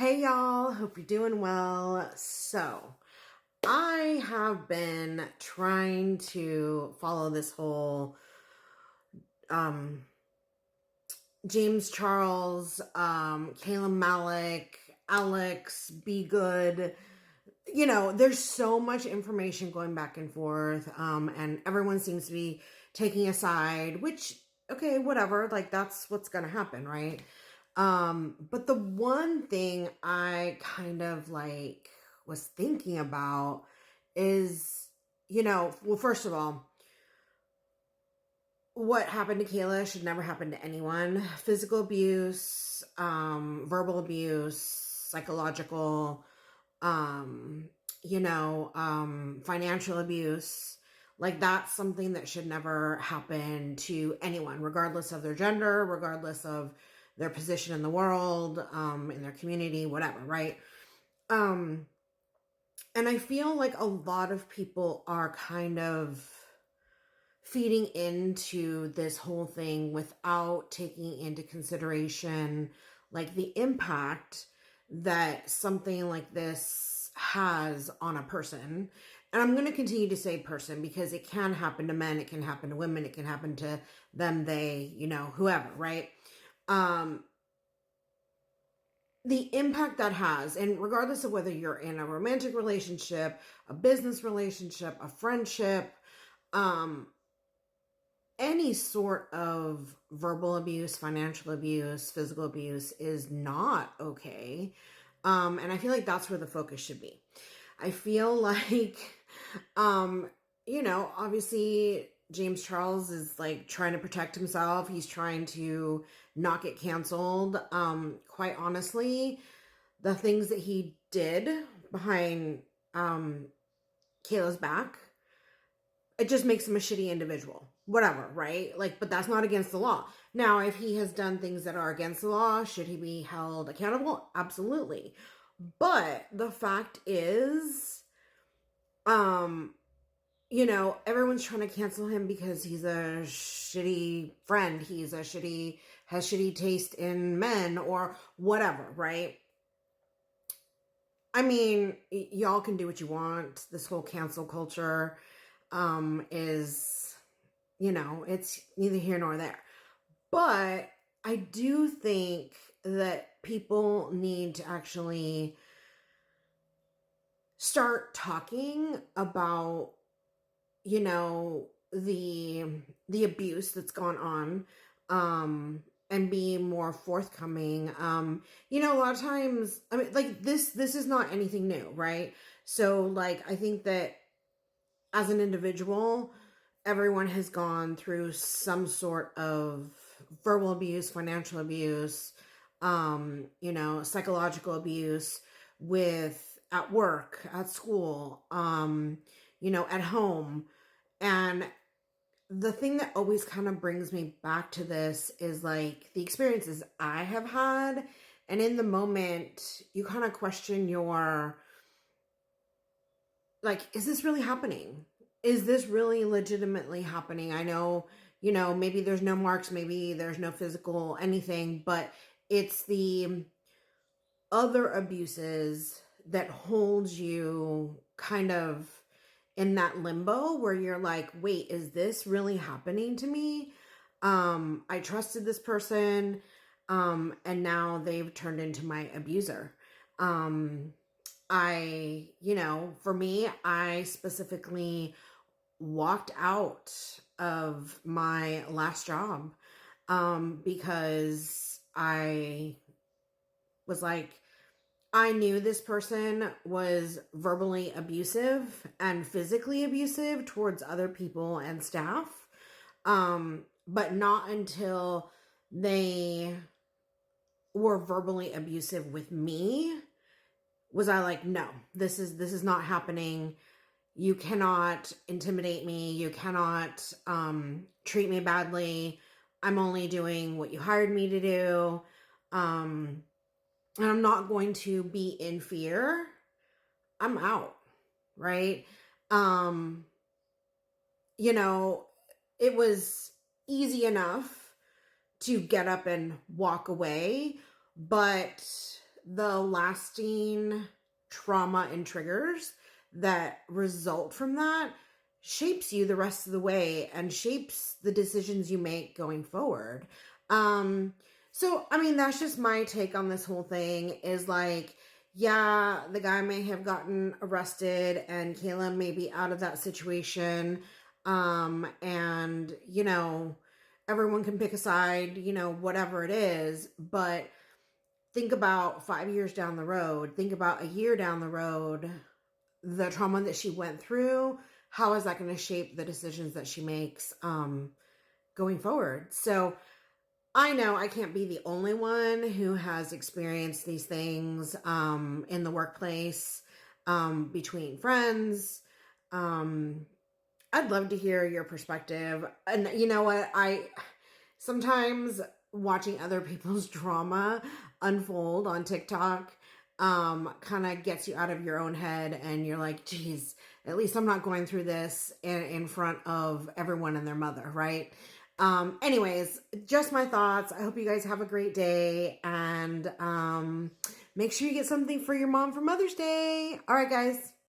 Hey y'all, hope you're doing well. So, I have been trying to follow this whole um James Charles, Kayla Malik, Alex, Be Good. There's so much information going back and forth, and everyone seems to be taking a side, which, okay, whatever, like that's what's gonna happen, right? But the one thing I kind of like was thinking about is, well, first of all, what happened to Kayla should never happen to anyone. Physical abuse, verbal abuse, psychological, financial abuse. Like that's something that should never happen to anyone, regardless of their gender, regardless of their position in the world, in their community, whatever, right? Um, and I feel like a lot of people are kind of feeding into this whole thing without taking into consideration like the impact that something like this has on a person. And I'm going to continue to say person because it can happen to men, it can happen to women, it can happen to them, they, whoever, right? Um the impact that has, and regardless of whether you're in a romantic relationship, a business relationship, a friendship, um any sort of verbal abuse, financial abuse, physical abuse is not okay. And I feel like that's where the focus should be. I feel like, obviously James Charles is like trying to protect himself. He's trying to not get canceled. Quite honestly, the things that he did behind Kayla's back, it just makes him a shitty individual. Whatever, right? Like, but that's not against the law. Now, if he has done things that are against the law, should he be held accountable? Absolutely. But the fact is, everyone's trying to cancel him because he's a shitty friend. Has shitty taste in men or whatever, right? I mean, y'all can do what you want. This whole cancel culture is, it's neither here nor there. But I do think that people need to actually start talking about, the abuse that's gone on, and be more forthcoming. A lot of times, I mean, like this is not anything new, right? So like I think that as an individual, everyone has gone through some sort of verbal abuse, financial abuse, psychological abuse with at work, at school, at home. And the thing that always kind of brings me back to this is like the experiences I have had. And in the moment, you kind of question your, like, is this really happening? Is this really legitimately happening? I know, maybe there's no marks, maybe there's no physical anything, but it's the other abuses that holds you kind of in that limbo where you're like, wait, is this really happening to me? I trusted this person, and now they've turned into my abuser. For me, I specifically walked out of my last job, because I was like, I knew this person was verbally abusive and physically abusive towards other people and staff. But not until they were verbally abusive with me was I like, no, this is not happening. You cannot intimidate me. You cannot treat me badly. I'm only doing what you hired me to do. And I'm not going to be in fear. I'm out, right? Um, it was easy enough to get up and walk away, but the lasting trauma and triggers that result from that shapes you the rest of the way and shapes the decisions you make going forward. So I mean, that's just my take on this whole thing is like, yeah, the guy may have gotten arrested and Kayla may be out of that situation. And everyone can pick a side, whatever it is, but think about 5 years down the road, think about a year down the road, the trauma that she went through, how is that going to shape the decisions that she makes going forward? So I know I can't be the only one who has experienced these things in the workplace, between friends. I'd love to hear your perspective. And you know what? I sometimes watching other people's drama unfold on TikTok kind of gets you out of your own head, and you're like, geez, at least I'm not going through this in front of everyone and their mother, right? Anyways, just my thoughts. I hope you guys have a great day, and make sure you get something for your mom for Mother's Day. All right, guys.